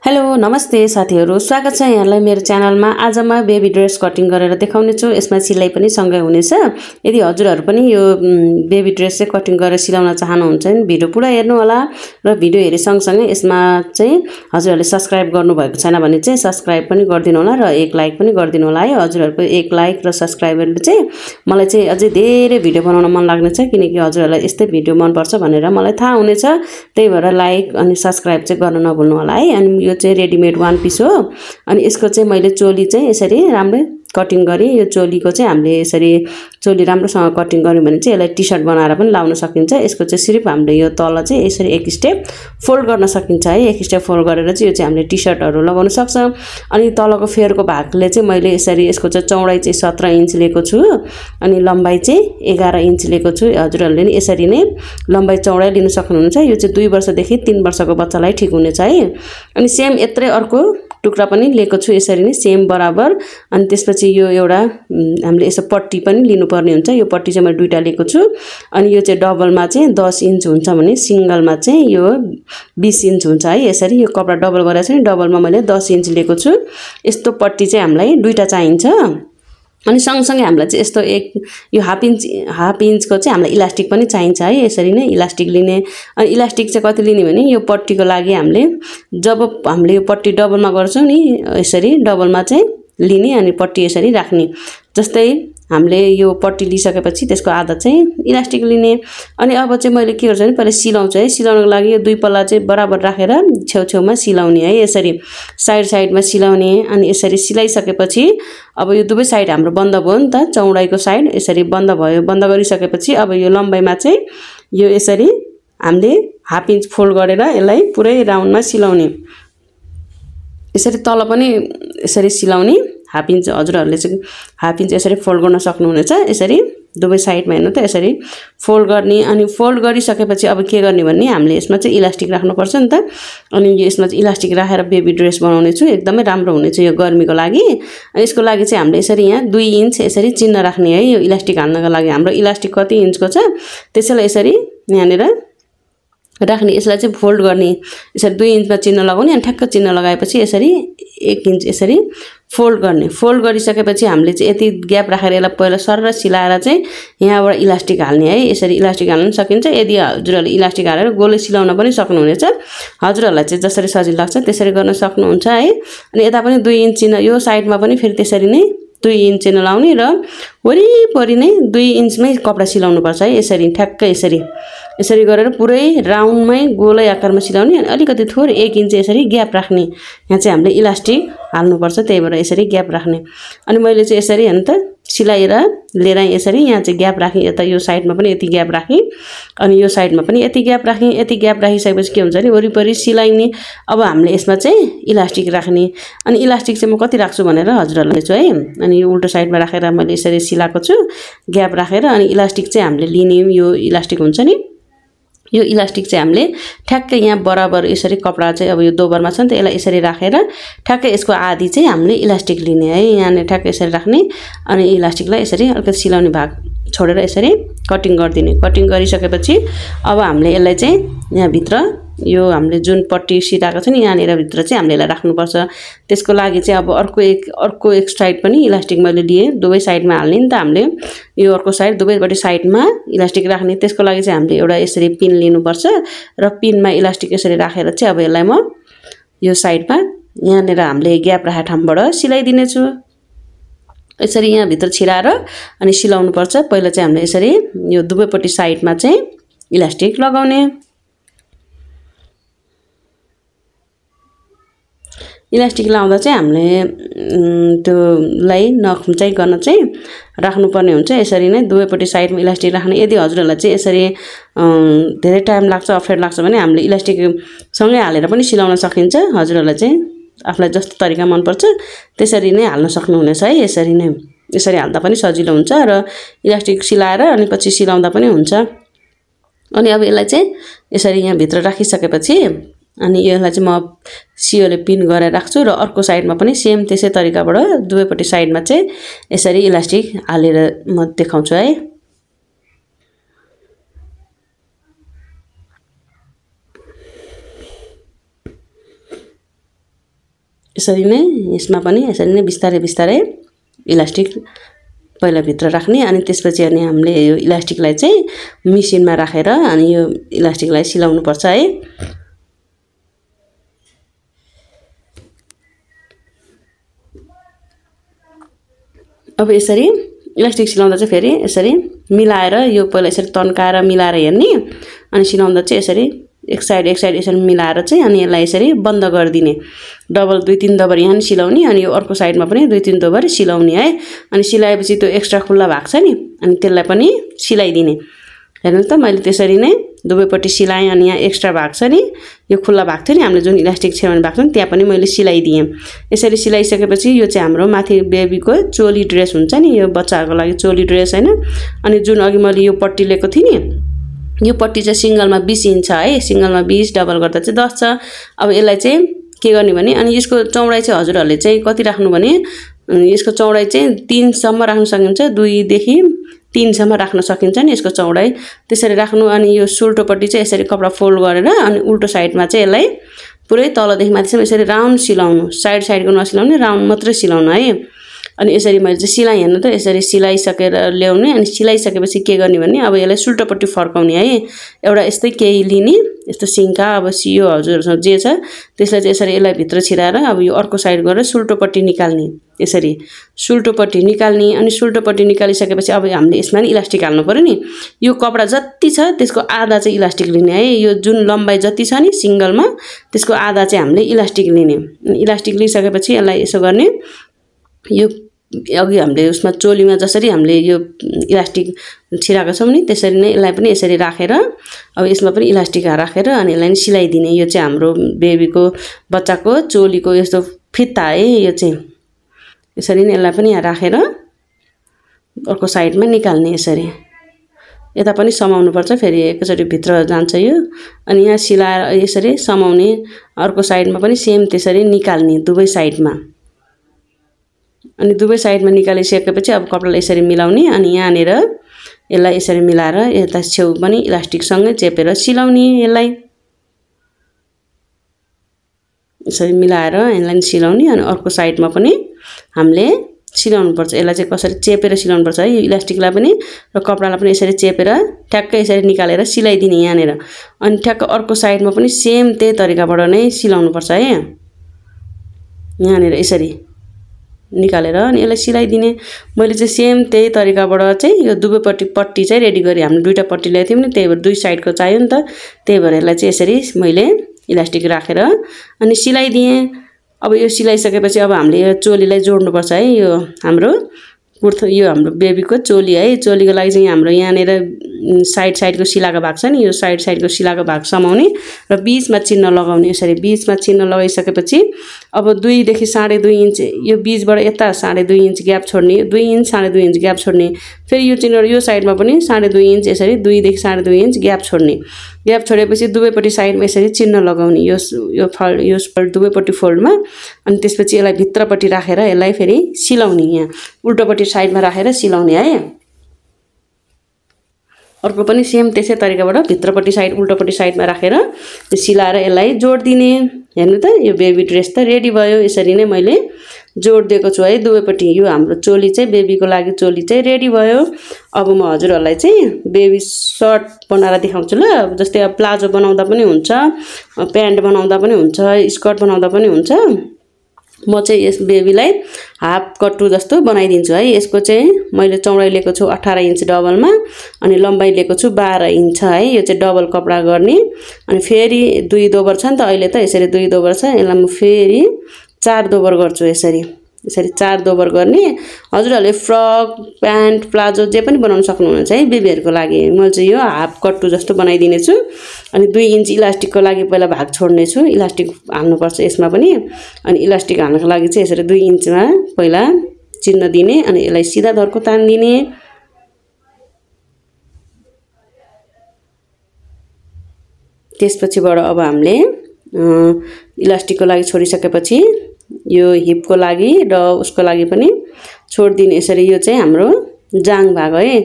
Hello नमस्ते साथीहरु, स्वागत छ यहाँलाई मेरो च्यानलमा। आज म बेबी ड्रेस कटिङ गरेर देखाउने छु। यसमा सिलाइ पनि सँगै हुनेछ। यदि हजुरहरु पनि यो बेबी ड्रेस चाहिँ कटिङ गरेर सिलाउन चाहनुहुन्छ भने भिडियो पुरा हेर्नु होला र भिडियो हेरे सँगसँगै यसमा चाहिँ हजुरहरुले सब्स्क्राइब गर्नु भएको छैन भने चाहिँ सब्स्क्राइब पनि गर्दिनु होला र एक लाइक पनि गर्दिनु होला है। हजुरहरुको एक लाइक र सब्स्क्राइबरले चाहिँ मलाई चाहिँ अझै धेरै भिडियो बनाउन मन लाग्ने छ, किनकि हजुरहरुलाई यस्तै भिडियो मन पर्छ भनेर मलाई थाहा हुनेछ। त्यही भएर लाइक अनि सब्स्क्राइब चाहिँ गर्न नभुल्नु होला है। अनि यो चाहिँ रेडीमेड वान पीस हो। अनि यसको चाहिँ मैले चोली चाहिँ यसरी राम्रै कटिङ गरे। यो चोलीको चाहिँ हामीले यसरी चोली राम्रोसँग कटिङ गर्यौं भने चाहिँ यसलाई टी-शर्ट बनाएर पनि लाउन सकिन्छ। यसको चाहिँ सिर्फ हामीले यो तल चाहिँ यसरी एक स्टेप फोल्ड गर्न सकिन्छ है। एक स्टेप फोल्ड गरेर चाहिँ यो चाहिँ हामीले टी-शर्टहरु लगाउन सक्छ। अनि तलको फेयरको भागले चाहिँ मैले यसरी यसको चाहिँ चौडाइ चाहिँ 17 इन्च लिएको छु अनि लम्बाइ चाहिँ 11 इन्च लिएको छु। हजुरहरुले नि यसरी नै लम्बाइ चौडाइ लिन सक्नुहुन्छ। यो चाहिँ 2 वर्षदेखि 3 वर्षको बच्चालाई ठीक हुनेछ है। अनि सेम यत्रै अर्को टुक्रा पनि लिएको छु यसरी नै सेम बराबर। अनि त्यसपछि यो एउटा हामीले यसो पट्टी पनि लिनुपर्ने हुन्छ। यो पट्टी चाहिँ मैले दुईटा लिएको छु। अनि यो चाहिँ डबलमा चाहिँ 10 इन्च हुन्छ भने सिंगलमा चाहिँ यो 20 इन्च हुन्छ है। यसरी यो कपडा डबल गरेर चाहिँ डबलमा मैले 10 इन्च लिएको छु। यस्तो पट्टी चाहिँ हामीलाई दुईटा चाहिन्छ। अनि सँगसँगै हामीलाई चाहिँ यस्तो एक यो हाफ इन्चको चाहिँ हामीलाई इलास्टिक पनि चाहिन्छ है। यसरी नै इलास्टिक लिने। अनि इलास्टिक चाहिँ कति लिने भने यो पट्टीको लागि हामीले जब हामीले यो पट्टी डबलमा गर्छौं नि यसरी डबलमा चाहिँ लिने अनि पट्टी यसरी राख्ने। जस्तै हामीले यो पट्टी लिसकेपछि त्यसको आधा चाहिँ इलास्टिक लिने। अनि अब चाहिँ मैले के गर्छु भने पहिले सिलाउँछु है। सिलाउनको लागि यो दुई पल्ला चाहिँ बराबर राखेर छेउछेउमा सिलाउने है। यसरी साइडमा सिलाउने। अनि यसरी सिलाइसकेपछि अब यो दुवै साइड हाम्रो बन्द भयो नि त। चौडाइको साइड यसरी बन्द भयो। बन्द गरिसकेपछि अब यो लम्बाइमा चाहिँ यो यसरी हामीले हाफ इन्च फोल्ड गरेर यसलाई पुरै राउन्डमा सिलाउने। यसरी तल पनि यसरी सिलाउने। हाफ इन्च हजुरहरुले चाहिँ हाफ इन्च यसरी फोल्ड गर्न सक्नुहुनेछ। यसरी दुवै साइडमा हेर्नु त यसरी फोल्ड गर्ने। अनि फोल्ड गरिसकेपछि अब के गर्ने भन्ने हामीले यसमा चाहिँ इलास्टिक राख्नुपर्छ नि त। अनि यसमा चाहिँ इलास्टिक राखेर बेबी ड्रेस बनाउने छु। एकदमै राम्रो हुनेछ यो गर्मीको लागि। यसको लागि चाहिँ हामीले यसरी यहाँ 2 इन्च यसरी चिन्ह राख्ने है। यो इलास्टिक हाल्नको लागि हाम्रो इलास्टिक कति इन्चको छ त्यसैलाई यसरी यहाँनेर राख्ने। यसलाई चाहिँ फोल्ड गर्ने। यसरी 2 इन्चमा चिन्ह लगाउने। अनि ठ्याक्क चिन्ह लगाएपछि यसरी 1 इन्च यसरी फोल्ड गर्ने। फोल्ड गरिसकेपछि हामीले चाहिँ यति ग्याप राखेर यसलाई पहिला सरर सिलाएर चाहिँ यहाँबाट इलास्टिक हाल्ने है। यसरी इलास्टिक हाल्न सकिन्छ। यदि हजुरहरुले इलास्टिक हालेर गोलै सिलाउन पनि सक्नुहुनेछ। हजुरहरुलाई चाहिँ जसरी सजिलो लाग्छ त्यसरी गर्न सक्नुहुन्छ है। अनि यता पनि 2 इन्च चिन्ह यो साइडमा पनि फेरि त्यसरी नै 2 इन्च चिन्ह लाउने र वरिपरि नै 2 इन्चमै कपडा सिलाउनु पर्छ है। यसरी ठ्याक्क यसरी गरेर पुरै राउन्डमै गोलै आकारमा सिलाउने। अनि अलिकति थोरै 1 इन्च यसरी ग्याप राख्ने। यहाँ चाहिँ हामीले इलास्टिक हाल्नुपर्छ, त्यही भएर यसरी ग्याप राख्ने। अनि मैले चाहिँ यसरी हेर्नु त सिलाएर लिएर यसरी यहाँ चाहिँ ग्याप राखेँ। यता यो साइडमा पनि यति ग्याप राखेँ। अनि यो साइडमा पनि यति ग्याप राखेँ। यति ग्याप राखिसकेपछि के हुन्छ भने वरिपरि सिलाइने। अब हामीले यसमा चाहिँ इलास्टिक राख्ने। अनि इलास्टिक चाहिँ म कति राख्छु भनेर हजुरहरुलाई छु है। अनि यो उल्टो साइडमा राखेर मैले यसरी सिलाएको छु ग्याप राखेर। अनि इलास्टिक चाहिँ हामीले लिने यो इलास्टिक हुन्छ नि यो इलास्टिक चाहिँ हामीले ठ्याक्क यहाँ बराबर यसरी कपडा चाहिँ अब यो दोबरमा छ नि त यसलाई यसरी राखेर ठ्याक्क यसको आधी चाहिँ हामीले इलास्टिक लिने है। यहाँ ठ्याक्क यसरी राख्ने। अनि इलास्टिकलाई यसरी अलिकति सिलाउने भाग छोडेर यसरी कटिङ गरिदिने। कटिङ गरिसकेपछि अब हामीले यसलाई चाहिँ यहाँ भित्र यो हामीले जुन पट्टी सिलाएको छ नि यहाँनेर भित्र चाहिँ हामीले यसलाई राख्नुपर्छ। त्यसको लागि चाहिँ अब अर्को एक साइड पनि इलास्टिक मैले लिए। दुवै साइडमा हाल्ने नि त हामीले यो अर्को साइड दुवैपट्टि साइडमा इलास्टिक राख्ने। त्यसको लागि चाहिँ हामीले एउटा यसरी पिन लिनुपर्छ र पिनमा इलास्टिक यसरी राखेर चाहिँ अब यसलाई म यो साइडमा यहाँनेर हामीले ग्याप राखेको ठाउँबाट सिलाइदिने छु। यसरी यहाँ भित्र छिराएर अनि सिलाउनु पर्छ। पहिला चाहिँ हामीले यसरी यो दुवैपट्टि साइडमा चाहिँ इलास्टिक लगाउने। इलास्टिक लाउँदा चाहिँ हामीले त्योलाई नखुम्चाइ गर्न चाहिँ राख्नुपर्ने हुन्छ। यसरी नै दुवैपट्टि साइडमा इलास्टिक राख्ने। यदि हजुरहरुलाई चाहिँ यसरी धेरै टाइम लाग्छ अप्ठ्यारो लाग्छ भने हामीले इलास्टिक सँगै हालेर पनि सिलाउन सकिन्छ। हजुरहरुलाई चाहिँ आफुलाई जस्तो तरिका मन पर्छ त्यसरी नै हाल्न सक्नुहुनेछ है। यसरी हाल्दा पनि सजिलो हुन्छ र इलास्टिक सिलाएर अनि पछि सिलाउँदा पनि हुन्छ। अनि अब यसलाई चाहिँ यसरी यहाँ भित्र राखिसकेपछि अनि यसलाई चाहिँ म सियोले पिन गरेर राख्छु र अर्को साइडमा पनि सेम त्यसै तरिकाबाट दुवैपट्टि साइडमा चाहिँ यसरी इलास्टिक हालेर म देखाउँछु है। यसरी नै यसमा पनि यसरी नै बिस्तारै बिस्तारै इलास्टिक पहिला भित्र राख्ने अनि त्यसपछि अनि हामीले यो इलास्टिकलाई चाहिँ मेसिनमा राखेर अनि यो इलास्टिकलाई सिलाउनु पर्छ है। अब यसरी इलास्टिक सिलाउँदा चाहिँ फेरि यसरी मिलाएर यो पहिला यसरी तन्काएर मिलाएर हेर्ने अनि सिलाउँदा चाहिँ यसरी एक साइड यसरी मिलाएर चाहिँ अनि यसलाई यसरी बन्द गरिदिने। डबल 2-3 दोबर यहाँ सिलाउने अनि यो अर्को साइडमा पनि 2-3 दोबर सिलाउने है। अनि सिलाएपछि त्यो एक्स्ट्रा खुल्ला भाग छ नि अनि त्यसलाई पनि सिलाइदिने। हेर्नु त मैले त्यसरी नै दुवैपट्टि सिलाएँ अनि यहाँ एक्स्ट्रा भाग छ नि यो खुल्ला भाग थियो नि हामीले जुन इलास्टिक छेउमा भाग छ नि त्यहाँ पनि मैले सिलाइदिएँ। यसरी सिलाइसकेपछि यो चाहिँ हाम्रो माथि बेबीको चोली ड्रेस हुन्छ नि यो बच्चाहरूको लागि चोली ड्रेस हैन। अनि जुन अघि मैले यो पट्टी लिएको थिएँ नि यो पट्टी चाहिँ सिंगलमा 20 इन्च छ है। सिंगलमा 20 डबल गर्दा चाहिँ 10 छ। अब यसलाई चाहिँ के गर्ने भने अनि यसको चौडाइ चाहिँ हजुरहरूले चाहिँ कति राख्नु भने यसको चौडाइ चाहिँ 3 सम्म राख्न सकिन्छ 2 देखि 3 सम्म राख्न सकिन्छ नि यसको चौडाइ त्यसरी राख्नु। अनि यो सुल्टोपट्टि चाहिँ यसरी कपडा फोल्ड गरेर अनि उल्टो साइडमा चाहिँ यसलाई पुरै तलदेखि माथिसम्म यसरी राउन्ड सिलाउनु साइडको नसिलाउने राउन्ड मात्रै सिलाउनु है। अनि यसरी मैले चाहिँ सिलाइ हेर्नु त यसरी सिलाइसकेर ल्याउने अनि सिलाइसकेपछि के गर्ने भने अब यसलाई सुल्टोपट्टि फर्काउने है। एउटा यस्तै केही लिने यस्तो सिङ्का अब सियो हजुरसँग जे छ त्यसलाई चाहिँ यसरी यसलाई भित्र छिराएर अब यो अर्को साइड गरेर सुल्टोपट्टि निकाल्ने यसरी सुल्टोपट्टि निकाल्ने। अनि सुल्टोपट्टि निकालिसकेपछि अब हामीले यसमा नि इलास्टिक हाल्नु पर्यो नि यो कपडा जति छ त्यसको आधा चाहिँ इलास्टिक लिने है। यो जुन लम्बाइ जति छ नि सिंगलमा त्यसको आधा चाहिँ हामीले इलास्टिक लिने। इलास्टिक लिइसकेपछि यसलाई यसो गर्ने यो अघि हामीले उसमा चोलीमा जसरी हामीले यो इलास्टिक छिराएको छौं नि त्यसरी नै यसलाई पनि यसरी राखेर अब यसमा पनि इलास्टिक राखेर अनि यसलाई सिलाइदिने। यो चाहिँ हाम्रो बेबीको बच्चाको चोलीको यस्तो फिता है। यो चाहिँ यसरी नै यसलाई पनि यहाँ राखेर अर्को साइडमा निकाल्ने यसरी यता पनि समाउनु पर्छ फेरि एकचोटि भित्र जान्छ यो अनि यहाँ सिलाएर यसरी समाउने अर्को साइडमा पनि सेम त्यसरी निकाल्ने दुवै साइडमा। अनि दुवै साइडमा निकालिसकेपछि अब कपडालाई यसरी मिलाउने अनि यहाँनेर यसलाई यसरी मिलाएर यता छेउ पनि इलास्टिकसँगै चेपेर सिलाउने। यसलाई यसरी मिलाएर यसलाई सिलाउने अनि अर्को साइडमा पनि हामीले सिलाउनु पर्छ। यसलाई चाहिँ कसरी चेपेर सिलाउनु पर्छ है यो इलास्टिकलाई पनि र कपडालाई पनि यसरी चेपेर ठ्याक्कै यसरी निकालेर सिलाइदिने यहाँनेर। अनि ठ्याक्क अर्को साइडमा पनि सेम त्यही तरिकाबाट नै सिलाउनु पर्छ है। यहाँनेर यसरी निकालेर अनि यसलाई सिलाइदिने। मैले चाहिँ सेम त्यही तरिकाबाट चाहिँ यो दुवैपट्टि पट्टी चाहिँ रेडी गरे। हामीले दुईटा पट्टी ल्याएको थियौँ नि त्यही भएर दुई साइडको चाहियो नि त त्यही भएर यसलाई चाहिँ यसरी मैले इलास्टिक राखेर अनि सिलाइदिएँ। अब यो सिलाइसकेपछि अब हामीले यो चोलीलाई जोड्नुपर्छ है। यो हाम्रो कुर्ता यो हाम्रो बेबीको चोली है। चोलीको लागि चाहिँ हाम्रो यहाँनेर साइडको सिलाको भाग छ नि यो साइडको सिलाको भाग समाउने र बीचमा चिन्ह लगाउने। यसरी बीचमा चिन्ह लगाइसकेपछि अब 2 देखि 2.5 इन्च यो बीचबाट यता 2.5 इन्च ग्याप छोड्ने 2 इन्च 2.5 इन्च ग्याप छोड्ने फेरि यो चिन्ह यो साइडमा पनि 2.5 इन्च यसरी 2 देखि 2.5 इन्च ग्याप छोड्ने। ग्याप छोडेपछि दुवैपट्टि साइडमा यसरी चिन्ह लगाउने यो फोल्ड दुवैपट्टि फोल्डमा अनि त्यसपछि यसलाई भित्रपट्टि राखेर यसलाई फेरि सिलाउने। यहाँ उल्टोपट्टि साइडमा राखेर सिलाउने है। अर्को पनि सेम त्यसै तरिकाबाट भित्रपट्टि साइड उल्टोपट्टि साइडमा राखेर सिलाएर यसलाई जोड दिने। हेर्नु त यो बेबी ड्रेस त रेडी भयो। यसरी नै मैले जोड दिएको छु है दुवैपट्टि। यो हाम्रो चोली चाहिँ बेबीको लागि चोली चाहिँ रेडी भयो। अब म हजुरहरूलाई चाहिँ बेबी सर्ट बनाएर देखाउँछु ल। जस्तै अब प्लाजो बनाउँदा पनि हुन्छ प्यान्ट बनाउँदा पनि हुन्छ स्कर्ट बनाउँदा पनि हुन्छ। म चाहिँ यस बेबीलाई हाफ कट्टु जस्तो बनाइदिन्छु है। यसको चाहिँ मैले चौडाइ लिएको छु 18 इन्च डबलमा अनि लम्बाइ लिएको छु 12 इन्च है। यो चाहिँ डबल कपडा गर्ने अनि फेरि 2 दोबर छ नि त अहिले त यसरी 2 दोबर छ यसलाई म फेरि 4 दोबर गर्छु। यसरी 4 दोबर गर्ने। हजुरहरूले फ्रक प्यान्ट प्लाजो जे पनि बनाउन सक्नुहुन्छ है बेबीहरूको लागि। मैले चाहिँ यो हाफ कट्टु जस्तो बनाइदिने छु अनि 2 इन्च इलास्टिकको लागि पहिला भाग छोड्ने छु। इलास्टिक हाल्नुपर्छ यसमा पनि अनि इलास्टिक हाल्नको लागि चाहिँ यसरी 2 इन्चमा पहिला चिन्ह दिने अनि यसलाई सिधा धर्को तान्दिने। त्यसपछिबाट अब हामीले इलास्टिकको लागि छोडिसकेपछि यो हिपको लागि र उसको लागि पनि छोड्दिने। यसरी यो चाहिँ हाम्रो जाङ भाग है।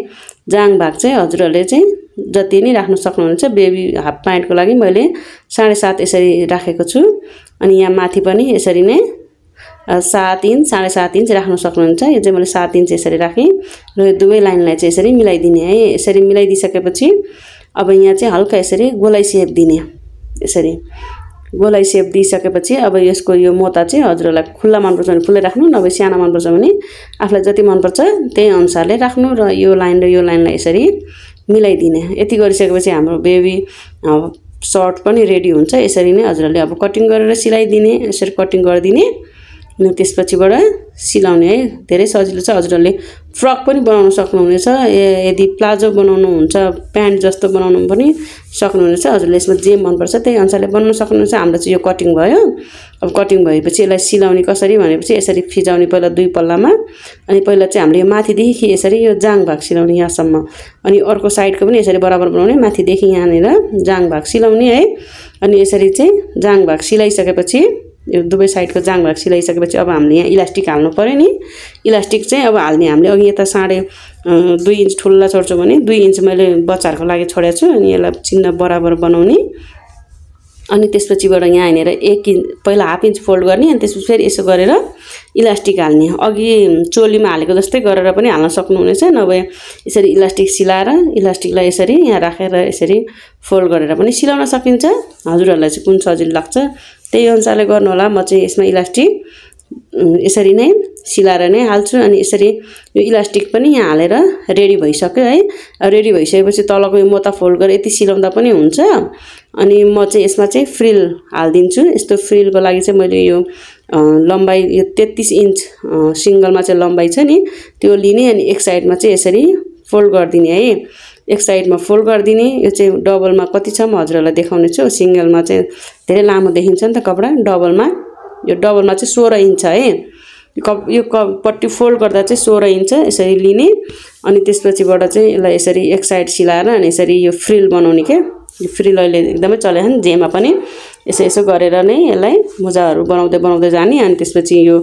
जाङ भाग चाहिँ हजुरहरूले चाहिँ जति नै राख्न सक्नुहुन्छ। बेबी हाफ प्यान्टको लागि मैले 7.5 यसरी राखेको छु अनि यहाँ माथि पनि यसरी नै 7 इन्च 7.5 इन्च राख्न सक्नुहुन्छ। यो चाहिँ मैले 7 इन्च यसरी राखेँ र यो दुवै लाइनलाई चाहिँ यसरी मिलाइदिने है। यसरी मिलाइदिसकेपछि अब यहाँ चाहिँ हल्का यसरी गोलाई सेप दिने। यसरी गोलाई सेप दिइसकेपछि अब यसको यो मोता चाहिँ हजुरहरूलाई खुल्ला मनपर्छ भने खुल्लै राख्नु, नभए सानो मनपर्छ भने आफूलाई जति मनपर्छ त्यही अनुसारले राख्नु र यो लाइन र यो लाइनलाई यसरी मिलाइदिने। यति गरिसकेपछि हाम्रो बेबी सर्ट पनि रेडी हुन्छ। यसरी नै हजुरहरूले अब कटिङ गरेर सिलाइदिने, यसरी कटिङ गरिदिने अनि त्यसपछिबाट सिलाउने है। धेरै सजिलो छ। हजुरहरूले फ्रक पनि बनाउन सक्नुहुनेछ, यदि प्लाजो बनाउनुहुन्छ, प्यान्ट जस्तो बनाउनु पनि सक्नुहुनेछ। हजुरले यसमा जे मनपर्छ त्यही अनुसारले बनाउन सक्नुहुनेछ। हाम्रो चाहिँ यो कटिङ भयो। अब कटिङ भएपछि यसलाई सिलाउने कसरी भनेपछि यसरी फिजाउने पहिला 2 पल्लामा, अनि पहिला चाहिँ हामीले यो माथिदेखि यसरी यो जाङ भाग सिलाउने यहाँसम्म, अनि अर्को साइडको पनि यसरी बराबर बनाउने, माथिदेखि यहाँनिर जाङ भाग सिलाउने है। अनि यसरी चाहिँ जाङ भाग सिलाइसकेपछि यो दुवै साइडको जाङ भाग सिलाइसकेपछि अब हामीले यहाँ इलास्टिक हाल्नु पर्यो नि। इलास्टिक चाहिँ अब हाल्ने हामीले अघि यता 2.5 इन्च ठुला छोड्छौँ भने 2 इन्च मैले बच्चाहरूको लागि छोडेको छु। अनि यसलाई चिन्ह बराबर बनाउने, अनि त्यसपछिबाट यहाँ हानेर 1 इन्च पहिला हाफ इन्च फोल्ड गर्ने, अनि त्यसपछि फेरि यसो गरेर इलास्टिक हाल्ने। अघि चोलीमा हालेको जस्तै गरेर पनि हाल्न सक्नुहुनेछ, नभए यसरी इलास्टिक सिलाएर इलास्टिकलाई यसरी यहाँ राखेर यसरी फोल्ड गरेर पनि सिलाउन सकिन्छ। हजुरहरूलाई चाहिँ कुन सजिलो लाग्छ त्यही अनुसारले गर्नु होला। म चाहिँ यसमा इलास्टिक यसरी नै सिलाएर नै हाल्छु। अनि यसरी यो इलास्टिक पनि यहाँ हालेर रेडी भइसक्यो है। रेडी भइसकेपछि तलको यो मोता फोल्ड गरेर यति सिलाउँदा पनि हुन्छ। अनि म चाहिँ यसमा चाहिँ फ्रिल हाल्दिन्छु। यस्तो फ्रिलको लागि चाहिँ मैले यो लम्बाइ यो 33 इन्च सिङ्गलमा चाहिँ लम्बाइ छ नि त्यो लिने, अनि एक साइडमा चाहिँ यसरी फोल्ड गरिदिने है। एक साइडमा फोल्ड गरिदिने। यो चाहिँ डबलमा कति छ म हजुरहरूलाई देखाउने छु। सिङ्गलमा चाहिँ धेरै लामो देखिन्छ नि त कपडा, डबलमा यो डबलमा चाहिँ 16 इन्च है। यो पट्टी फोल्ड गर्दा चाहिँ 16 इन्च यसरी लिने, अनि त्यसपछिबाट चाहिँ यसलाई यसरी एक साइड सिलाएर अनि यसरी यो फ्रिल बनाउने के। यो फ्रिल अहिले एकदमै चलेको छ नि, जेमा पनि यसो गरेर नै यसलाई मुजाहरू बनाउँदै जाने। अनि त्यसपछि यो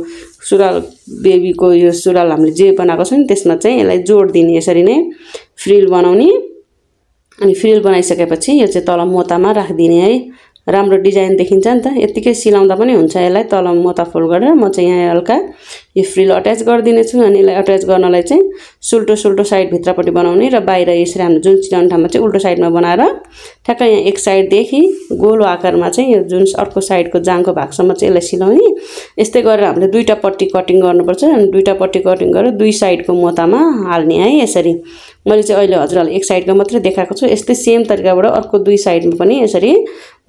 सुरुवाल बेबीको यो सुरुवाल हामीले जे बनाएको छ नि त्यसमा चाहिँ यसलाई जोड दिने, यसरी नै फ्रिल बनाउने। अनि फ्रिल बनाइसकेपछि यो चाहिँ तल मोतामा राखिदिने है। राम्रो डिजाइन देखिन्छ नि त। यतिकै सिलाउँदा पनि हुन्छ। यसलाई तल मोता फोल्ड गरेर म चाहिँ यहाँ हल्का यो फ्रिल अट्याच गरिदिने छु। अनि यसलाई अट्याच गर्नलाई चाहिँ सुल्टो साइड भित्रपट्टि बनाउने र बाहिर यसरी हामीले जुन सिलाउने ठाउँमा चाहिँ उल्टो साइडमा बनाएर ठ्याक्कै यहाँ एक साइडदेखि गोलो आकारमा चाहिँ यो जुन अर्को साइडको जाङको भागसम्म चाहिँ यसलाई सिलाउने। यस्तै गरेर हामीले 2टा पट्टी कटिङ गर्नुपर्छ। अनि 2टा पट्टी कटिङ गरेर 2 साइडको मोतामा हाल्ने है। यसरी मैले चाहिँ अहिले हजुरहरूलाई एक साइडको मात्रै देखाएको छु। यस्तै सेम तरिकाबाट अर्को 2 साइडमा पनि यसरी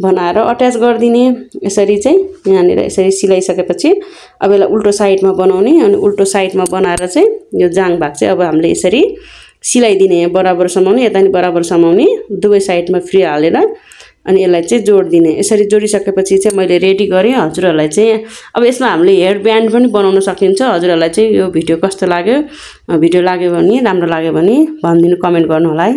बनाएर अट्याच गरिदिने। यसरी चाहिँ यहाँनिर यसरी सिलाइसकेपछि अब यसलाई उल्टो साइडमा बनाउने, अनि उल्टो साइडमा बनाएर चाहिँ यो जाङ भाग चाहिँ अब हामीले यसरी सिलाइदिने, बराबर समाउने, यता नि बराबर समाउने, दुवै साइडमा फ्री हालेर अनि यसलाई चाहिँ जोड दिने। यसरी जोडिसकेपछि चाहिँ मैले रेडी गरेँ। हजुरहरूलाई चाहिँ अब यसमा हामीले हेयर ब्यान्ड पनि बनाउन सकिन्छ। हजुरहरूलाई चाहिँ यो भिडियो कस्तो लाग्यो, भिडियो लाग्यो भने राम्रो लाग्यो भने भनिदिनु, कमेन्ट गर्नु होला है।